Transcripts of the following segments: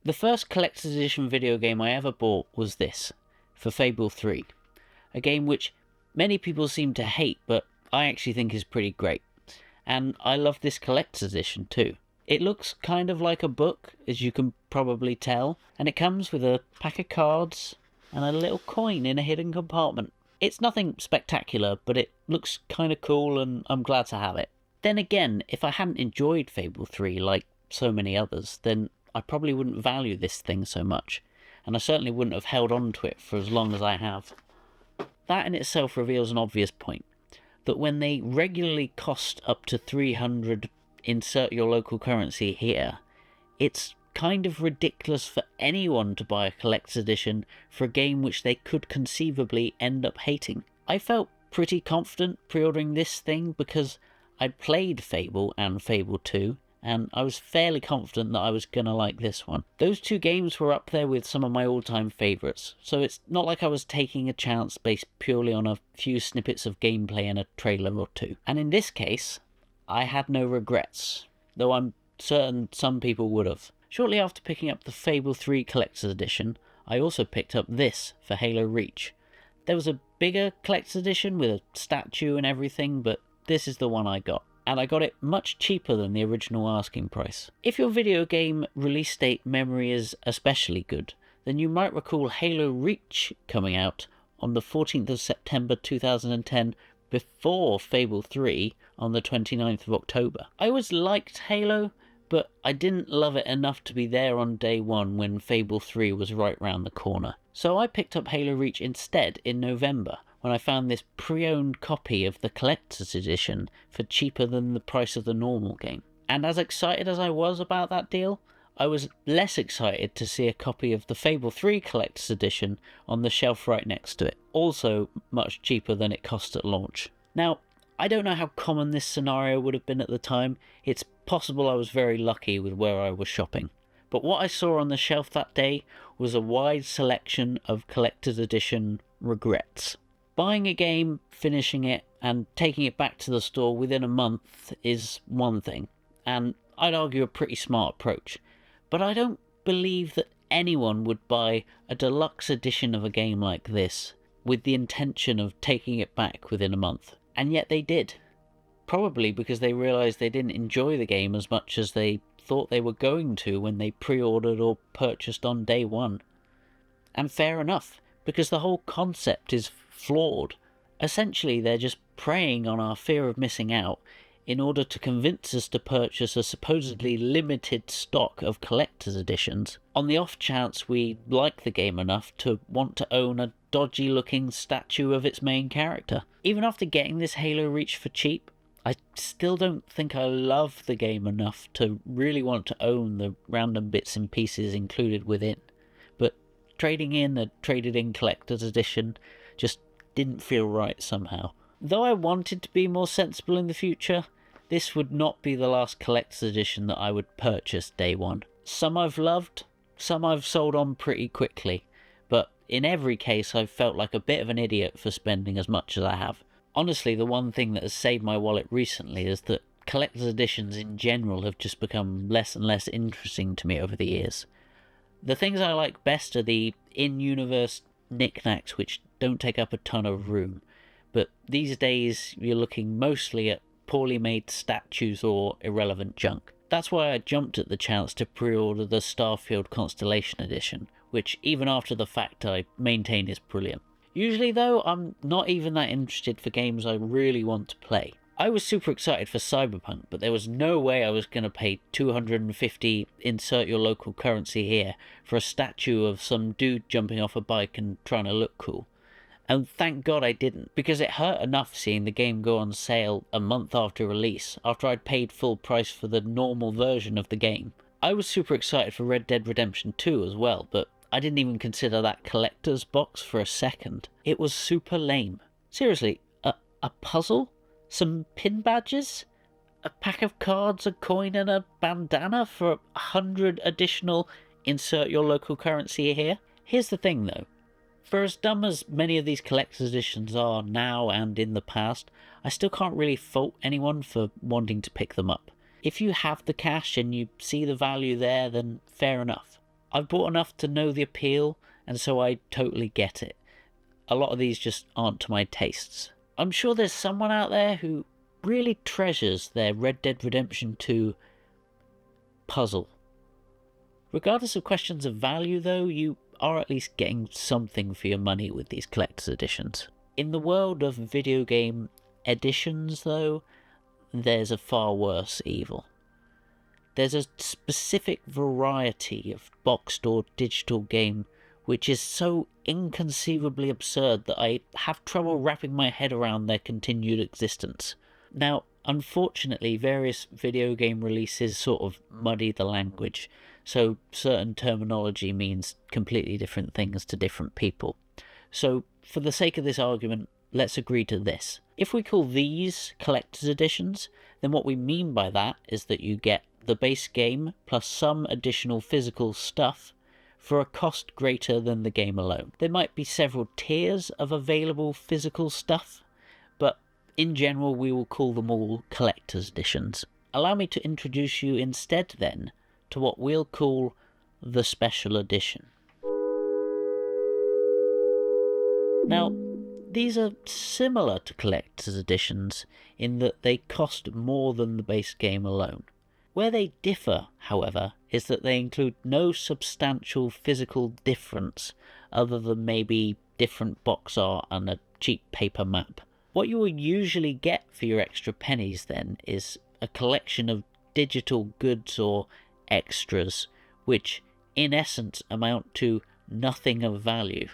The first collector's edition video game I ever bought was this, for Fable 3, a game which many people seem to hate, but I actually think is pretty great. And I love this collector's edition too. It looks kind of like a book, as you can probably tell, and it comes with a pack of cards and a little coin in a hidden compartment. It's nothing spectacular, but it looks kind of cool and I'm glad to have it. Then again, if I hadn't enjoyed Fable 3 like so many others, then I probably wouldn't value this thing so much, and I certainly wouldn't have held on to it for as long as I have. That in itself reveals an obvious point, that when they regularly cost up to 300 insert your local currency here, it's kind of ridiculous for anyone to buy a collector's edition for a game which they could conceivably end up hating. I felt pretty confident pre-ordering this thing because I'd played Fable and Fable 2, and I was fairly confident that I was gonna like this one. Those two games were up there with some of my all-time favourites, so it's not like I was taking a chance based purely on a few snippets of gameplay and a trailer or two. And in this case, I had no regrets, though I'm certain some people would have. Shortly after picking up the Fable 3 Collector's Edition, I also picked up this for Halo Reach. There was a bigger Collector's Edition with a statue and everything, but this is the one I got. And I got it much cheaper than the original asking price. If your video game release date memory is especially good, then you might recall Halo Reach coming out on the 14th of September 2010 before Fable 3 on the 29th of October. I always liked Halo, but I didn't love it enough to be there on day one when Fable 3 was right round the corner. So I picked up Halo Reach instead in November, when I found this pre-owned copy of the Collector's Edition for cheaper than the price of the normal game. And as excited as I was about that deal, I was less excited to see a copy of the Fable 3 Collector's Edition on the shelf right next to it, also much cheaper than it cost at launch. Now, I don't know how common this scenario would have been at the time. It's possible I was very lucky with where I was shopping. But what I saw on the shelf that day was a wide selection of Collector's Edition regrets. Buying a game, finishing it, and taking it back to the store within a month is one thing, and I'd argue a pretty smart approach. But I don't believe that anyone would buy a deluxe edition of a game like this with the intention of taking it back within a month. And yet they did. Probably because they realised they didn't enjoy the game as much as they thought they were going to when they pre-ordered or purchased on day one. And fair enough, because the whole concept is flawed. Essentially, they're just preying on our fear of missing out in order to convince us to purchase a supposedly limited stock of collector's editions on the off chance we like the game enough to want to own a dodgy looking statue of its main character. Even after getting this Halo Reach for cheap, I still don't think I love the game enough to really want to own the random bits and pieces included within. But trading in a traded in collector's edition just didn't feel right somehow. Though I wanted to be more sensible in the future, this would not be the last collector's edition that I would purchase day one. Some I've loved, some I've sold on pretty quickly, but in every case I've felt like a bit of an idiot for spending as much as I have. Honestly, the one thing that has saved my wallet recently is that collector's editions in general have just become less and less interesting to me over the years. The things I like best are the in-universe knickknacks which don't take up a ton of room, but these days you're looking mostly at poorly made statues or irrelevant junk. That's why I jumped at the chance to pre-order the Starfield Constellation Edition, which even after the fact I maintain is brilliant. Usually though, I'm not even that interested for games I really want to play. I was super excited for Cyberpunk, but there was no way I was going to pay 250 insert your local currency here for a statue of some dude jumping off a bike and trying to look cool. And thank God I didn't, because it hurt enough seeing the game go on sale a month after release, after I'd paid full price for the normal version of the game. I was super excited for Red Dead Redemption 2 as well, but I didn't even consider that collector's box for a second. It was super lame. Seriously, a puzzle? Some pin badges? A pack of cards, a coin and a bandana for 100 additional insert your local currency here? Here's the thing though. For as dumb as many of these collector's editions are now and in the past, I still can't really fault anyone for wanting to pick them up. If you have the cash and you see the value there, then fair enough. I've bought enough to know the appeal, and so I totally get it. A lot of these just aren't to my tastes. I'm sure there's someone out there who really treasures their Red Dead Redemption 2 puzzle. Regardless of questions of value though, you are at least getting something for your money with these collector's editions. In the world of video game editions though, there's a far worse evil. There's a specific variety of boxed or digital game which is so inconceivably absurd that I have trouble wrapping my head around their continued existence. Now, unfortunately, various video game releases sort of muddy the language, so certain terminology means completely different things to different people. So, for the sake of this argument, let's agree to this. If we call these collector's editions, then what we mean by that is that you get the base game plus some additional physical stuff for a cost greater than the game alone. There might be several tiers of available physical stuff, but in general we will call them all collector's editions. Allow me to introduce you instead then to what we'll call the special edition. Now, these are similar to collector's editions in that they cost more than the base game alone. Where they differ, however, is that they include no substantial physical difference other than maybe different box art and a cheap paper map. What you will usually get for your extra pennies then is a collection of digital goods or extras, which in essence amount to nothing of value.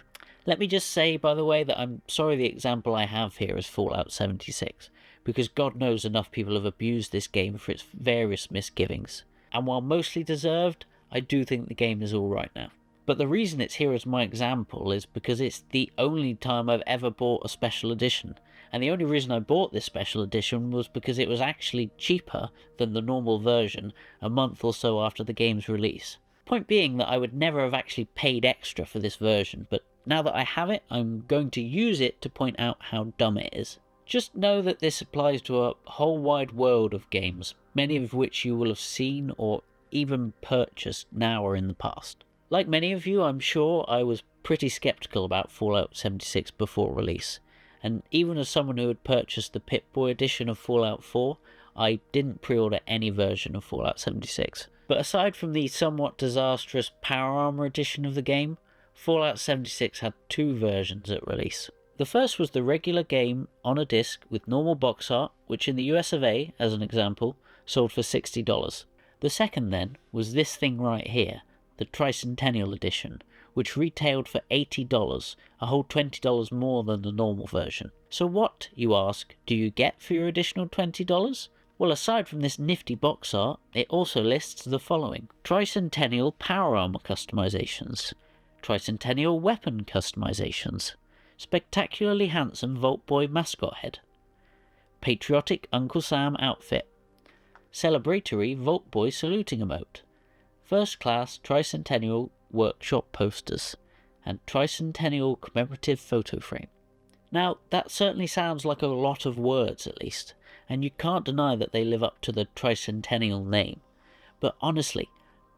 Let me just say, by the way, that I'm sorry the example I have here is Fallout 76, because God knows enough people have abused this game for its various misgivings. And while mostly deserved, I do think the game is alright now. But the reason it's here as my example is because it's the only time I've ever bought a special edition. And the only reason I bought this special edition was because it was actually cheaper than the normal version a month or so after the game's release. Point being that I would never have actually paid extra for this version, but now that I have it, I'm going to use it to point out how dumb it is. Just know that this applies to a whole wide world of games, many of which you will have seen or even purchased now or in the past. Like many of you, I'm sure I was pretty skeptical about Fallout 76 before release, and even as someone who had purchased the Pip-Boy edition of Fallout 4, I didn't pre-order any version of Fallout 76. But aside from the somewhat disastrous Power Armor edition of the game, Fallout 76 had two versions at release. The first was the regular game on a disc with normal box art, which in the US of A, as an example, sold for $60. The second then was this thing right here, the Tricentennial edition, which retailed for $80, a whole $20 more than the normal version. So what, you ask, do you get for your additional $20? Well, aside from this nifty box art, it also lists the following: Tricentennial Power Armor customizations, Tricentennial Weapon customizations, Spectacularly Handsome Vault Boy mascot head, Patriotic Uncle Sam outfit, Celebratory Vault Boy saluting emote, First Class Tricentennial Workshop posters, and Tricentennial commemorative photo frame. Now, that certainly sounds like a lot of words at least, and you can't deny that they live up to the Tricentennial name. But honestly,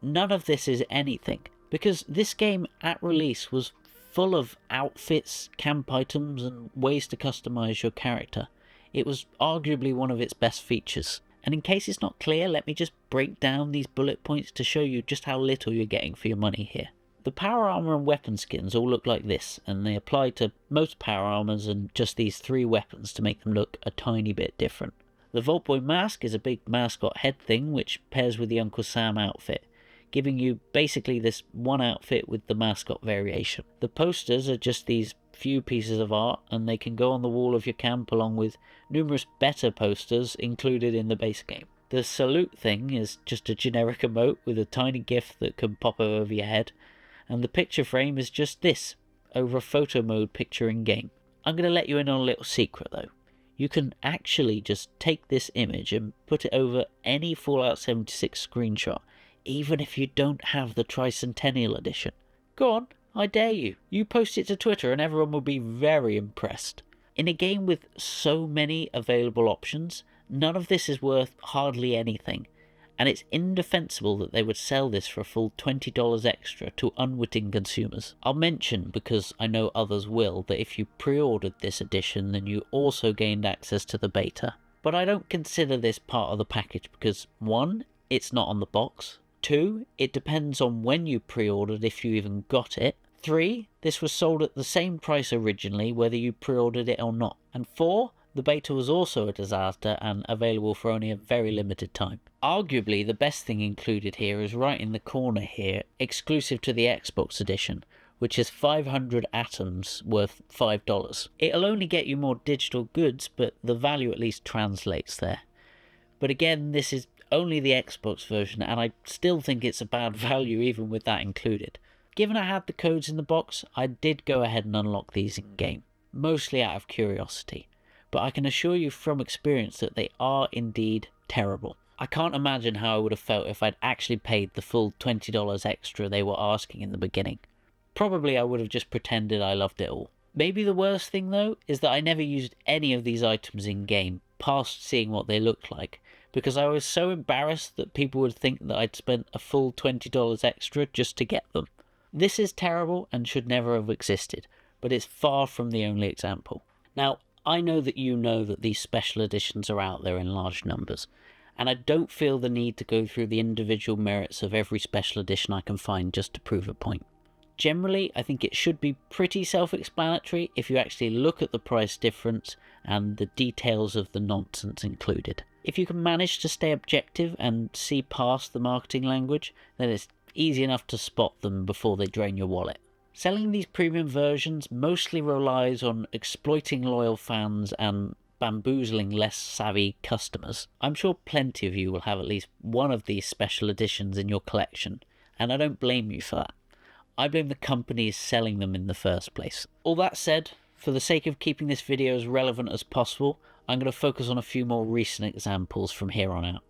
none of this is anything, because this game at release was full of outfits, camp items, and ways to customize your character. It was arguably one of its best features. And in case it's not clear, let me just break down these bullet points to show you just how little you're getting for your money here. The power armor and weapon skins all look like this, and they apply to most power armors and just these three weapons to make them look a tiny bit different. The Vault Boy mask is a big mascot head thing which pairs with the Uncle Sam outfit, giving you basically this one outfit with the mascot variation. The posters are just these few pieces of art, and they can go on the wall of your camp along with numerous better posters included in the base game. The salute thing is just a generic emote with a tiny gif that can pop over your head, and the picture frame is just this, over a photo mode picture in game. I'm going to let you in on a little secret though. You can actually just take this image and put it over any Fallout 76 screenshot, even if you don't have the Tricentennial edition. Go on, I dare you. You post it to Twitter and everyone will be very impressed. In a game with so many available options, none of this is worth hardly anything, and it's indefensible that they would sell this for a full $20 extra to unwitting consumers. I'll mention, because I know others will, that if you pre-ordered this edition, then you also gained access to the beta. But I don't consider this part of the package because 1, it's not on the box. 2, it depends on when you pre-ordered if you even got it. 3, this was sold at the same price originally whether you pre-ordered it or not. And 4, the beta was also a disaster and available for only a very limited time. Arguably, the best thing included here is right in the corner here, exclusive to the Xbox edition, which is 500 atoms worth $5. It'll only get you more digital goods, but the value at least translates there. But again, this is only the Xbox version, and I still think it's a bad value even with that included. Given I had the codes in the box, I did go ahead and unlock these in-game, mostly out of curiosity. But I can assure you from experience that they are indeed terrible. I can't imagine how I would have felt if I'd actually paid the full $20 extra they were asking in the beginning. Probably I would have just pretended I loved it all. Maybe the worst thing though is that I never used any of these items in game past seeing what they looked like, because I was so embarrassed that people would think that I'd spent a full $20 extra just to get them. This is terrible and should never have existed, but it's far from the only example. Now, I know that these special editions are out there in large numbers, and I don't feel the need to go through the individual merits of every special edition I can find just to prove a point. Generally, I think it should be pretty self-explanatory if you actually look at the price difference and the details of the nonsense included. If you can manage to stay objective and see past the marketing language, then it's easy enough to spot them before they drain your wallet. Selling these premium versions mostly relies on exploiting loyal fans and bamboozling less savvy customers. I'm sure plenty of you will have at least one of these special editions in your collection, and I don't blame you for that. I blame the companies selling them in the first place. All that said, for the sake of keeping this video as relevant as possible, I'm going to focus on a few more recent examples from here on out.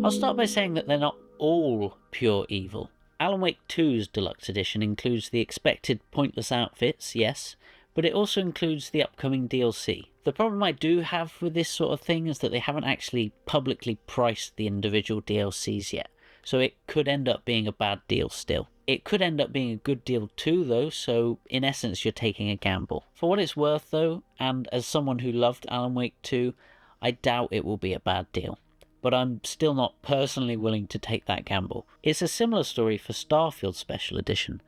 I'll start by saying that they're not all pure evil. Alan Wake 2's deluxe edition includes the expected pointless outfits, yes, but it also includes the upcoming DLC. The problem I do have with this sort of thing is that they haven't actually publicly priced the individual DLCs yet, so it could end up being a bad deal still. It could end up being a good deal too though, so in essence you're taking a gamble. For what it's worth though, and as someone who loved Alan Wake 2, I doubt it will be a bad deal. But I'm still not personally willing to take that gamble. It's a similar story for Starfield Special Edition,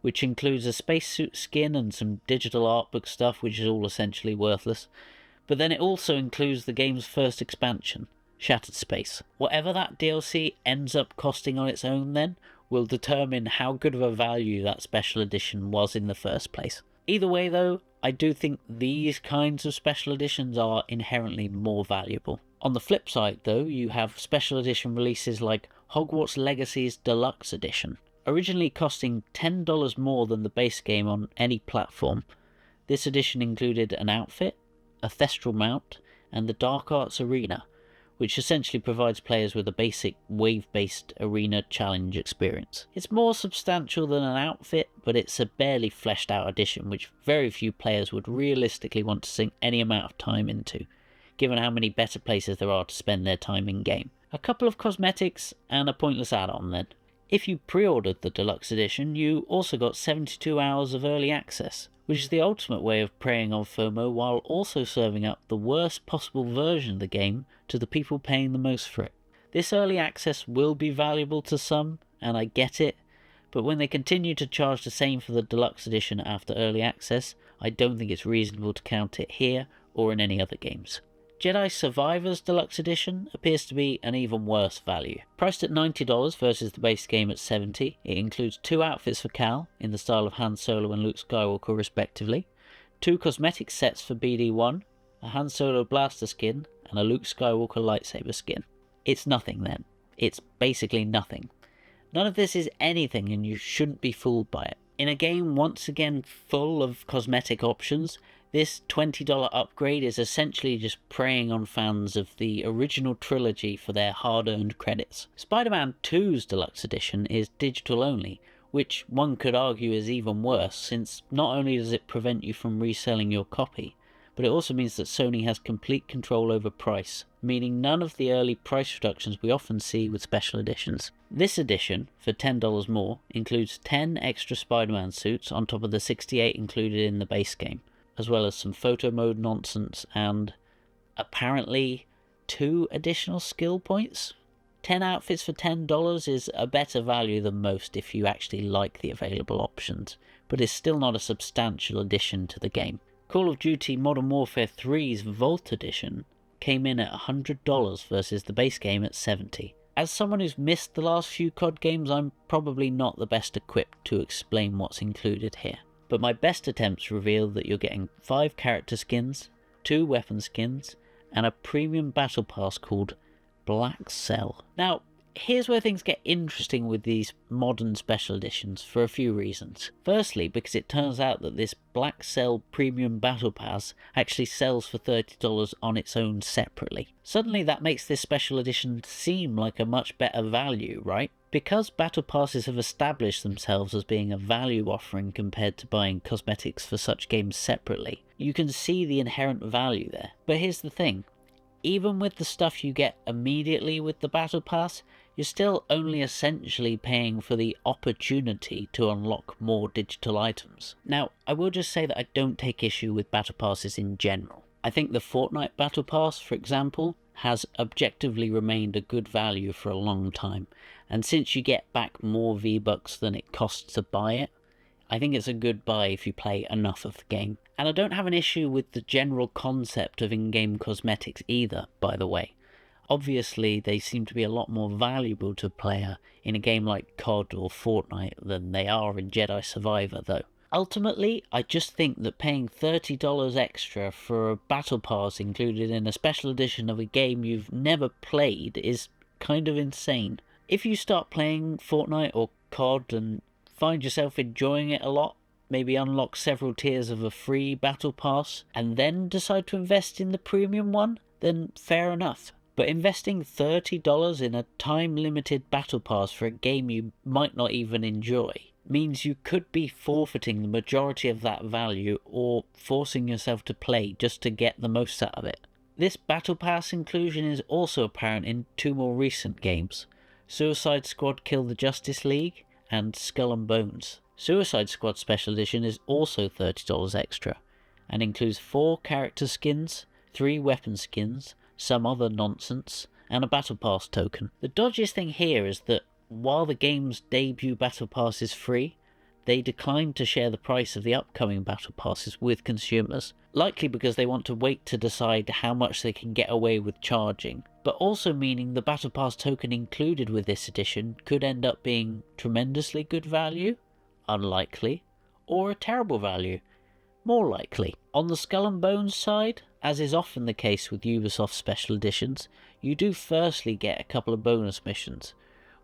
which includes a spacesuit skin and some digital art book stuff which is all essentially worthless, but then it also includes the game's first expansion, Shattered Space. Whatever that DLC ends up costing on its own then, will determine how good of a value that Special Edition was in the first place. Either way though, I do think these kinds of Special Editions are inherently more valuable. On the flip side though, you have Special Edition releases like Hogwarts Legacy's Deluxe Edition. Originally costing $10 more than the base game on any platform, this edition included an outfit, a Thestral mount, and the Dark Arts Arena, which essentially provides players with a basic wave-based arena challenge experience. It's more substantial than an outfit, but it's a barely fleshed out edition which very few players would realistically want to sink any amount of time into, given how many better places there are to spend their time in-game. A couple of cosmetics and a pointless add-on then. If you pre-ordered the deluxe edition, you also got 72 hours of early access, which is the ultimate way of preying on FOMO while also serving up the worst possible version of the game to the people paying the most for it. This early access will be valuable to some, and I get it, but when they continue to charge the same for the deluxe edition after early access, I don't think it's reasonable to count it here or in any other games. Jedi Survivor's Deluxe Edition appears to be an even worse value. Priced at $90 versus the base game at $70, it includes 2 outfits for Cal, in the style of Han Solo and Luke Skywalker respectively, 2 cosmetic sets for BD1, a Han Solo blaster skin, and a Luke Skywalker lightsaber skin. It's nothing then. It's basically nothing. None of this is anything and you shouldn't be fooled by it. In a game once again full of cosmetic options, this $20 upgrade is essentially just preying on fans of the original trilogy for their hard-earned credits. Spider-Man 2's Deluxe Edition is digital only, which one could argue is even worse, since not only does it prevent you from reselling your copy, but it also means that Sony has complete control over price, meaning none of the early price reductions we often see with special editions. This edition, for $10 more, includes 10 extra Spider-Man suits on top of the 68 included in the base game, as well as some photo mode nonsense and, apparently, 2 additional skill points. 10 outfits for $10 is a better value than most if you actually like the available options, but is still not a substantial addition to the game. Call of Duty Modern Warfare 3's Vault Edition came in at $100 versus the base game at $70. As someone who's missed the last few COD games, I'm probably not the best equipped to explain what's included here. But my best attempts reveal that you're getting 5 character skins, 2 weapon skins, and a premium battle pass called Black Cell. Now, here's where things get interesting with these modern special editions for a few reasons. Firstly, because it turns out that this Black Cell Premium Battle Pass actually sells for $30 on its own separately. Suddenly that makes this special edition seem like a much better value, right? Because Battle Passes have established themselves as being a value offering compared to buying cosmetics for such games separately, you can see the inherent value there. But here's the thing. Even with the stuff you get immediately with the Battle Pass, you're still only essentially paying for the opportunity to unlock more digital items. Now, I will just say that I don't take issue with Battle Passes in general. I think the Fortnite Battle Pass, for example, has objectively remained a good value for a long time, and since you get back more V-Bucks than it costs to buy it, I think it's a good buy if you play enough of the game. And I don't have an issue with the general concept of in-game cosmetics either, by the way. Obviously, they seem to be a lot more valuable to a player in a game like COD or Fortnite than they are in Jedi Survivor, though. Ultimately, I just think that paying $30 extra for a battle pass included in a special edition of a game you've never played is kind of insane. If you start playing Fortnite or COD and find yourself enjoying it a lot, maybe unlock several tiers of a free battle pass, and then decide to invest in the premium one, then fair enough. But investing $30 in a time-limited battle pass for a game you might not even enjoy means you could be forfeiting the majority of that value or forcing yourself to play just to get the most out of it. This battle pass inclusion is also apparent in 2 more recent games, Suicide Squad Kill the Justice League and Skull and Bones. Suicide Squad Special Edition is also $30 extra, and includes 4 character skins, 3 weapon skins, some other nonsense, and a Battle Pass token. The dodgiest thing here is that while the game's debut Battle Pass is free, they decline to share the price of the upcoming Battle Passes with consumers, likely because they want to wait to decide how much they can get away with charging, but also meaning the Battle Pass token included with this edition could end up being tremendously good value, unlikely, or a terrible value, more likely. On the Skull and Bones side, as is often the case with Ubisoft special editions, you do firstly get a couple of bonus missions,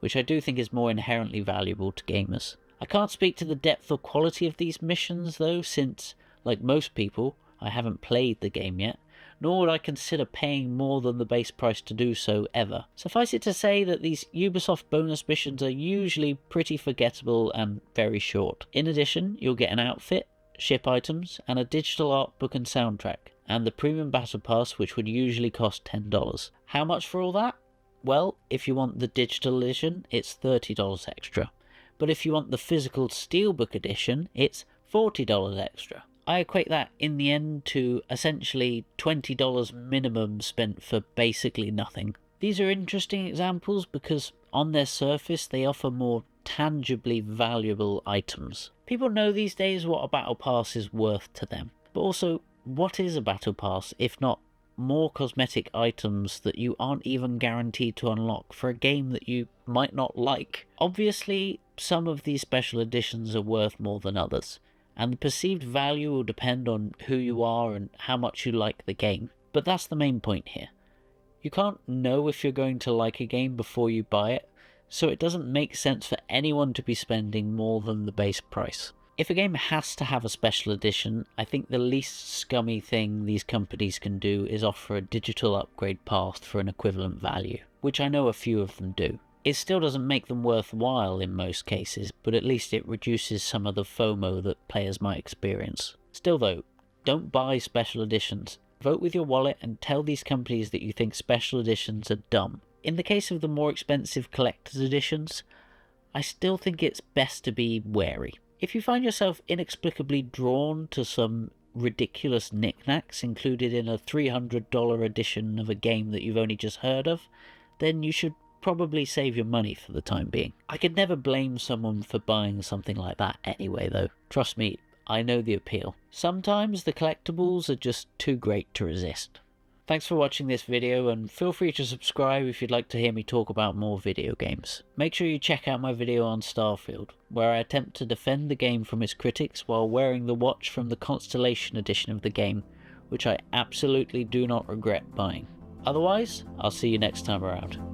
which I do think is more inherently valuable to gamers. I can't speak to the depth or quality of these missions though, since, like most people, I haven't played the game yet, nor would I consider paying more than the base price to do so ever. Suffice it to say that these Ubisoft bonus missions are usually pretty forgettable and very short. In addition, you'll get an outfit, ship items, and a digital art book and soundtrack, and the premium battle pass, which would usually cost $10. How much for all that? Well, if you want the digital edition, it's $30 extra. But if you want the physical steelbook edition, it's $40 extra. I equate that in the end to essentially $20 minimum spent for basically nothing. These are interesting examples because on their surface they offer more tangibly valuable items. People know these days what a battle pass is worth to them, but also what is a battle pass if not more cosmetic items that you aren't even guaranteed to unlock for a game that you might not like? Obviously, some of these special editions are worth more than others, and the perceived value will depend on who you are and how much you like the game. But that's the main point here. You can't know if you're going to like a game before you buy it, so it doesn't make sense for anyone to be spending more than the base price. If a game has to have a special edition, I think the least scummy thing these companies can do is offer a digital upgrade path for an equivalent value, which I know a few of them do. It still doesn't make them worthwhile in most cases, but at least it reduces some of the FOMO that players might experience. Still though, don't buy special editions. Vote with your wallet and tell these companies that you think special editions are dumb. In the case of the more expensive collector's editions, I still think it's best to be wary. If you find yourself inexplicably drawn to some ridiculous knickknacks included in a $300 edition of a game that you've only just heard of, then you should probably save your money for the time being. I could never blame someone for buying something like that anyway, though. Trust me, I know the appeal. Sometimes the collectibles are just too great to resist. Thanks for watching this video, and feel free to subscribe if you'd like to hear me talk about more video games. Make sure you check out my video on Starfield, where I attempt to defend the game from its critics while wearing the watch from the Constellation edition of the game, which I absolutely do not regret buying. Otherwise, I'll see you next time around.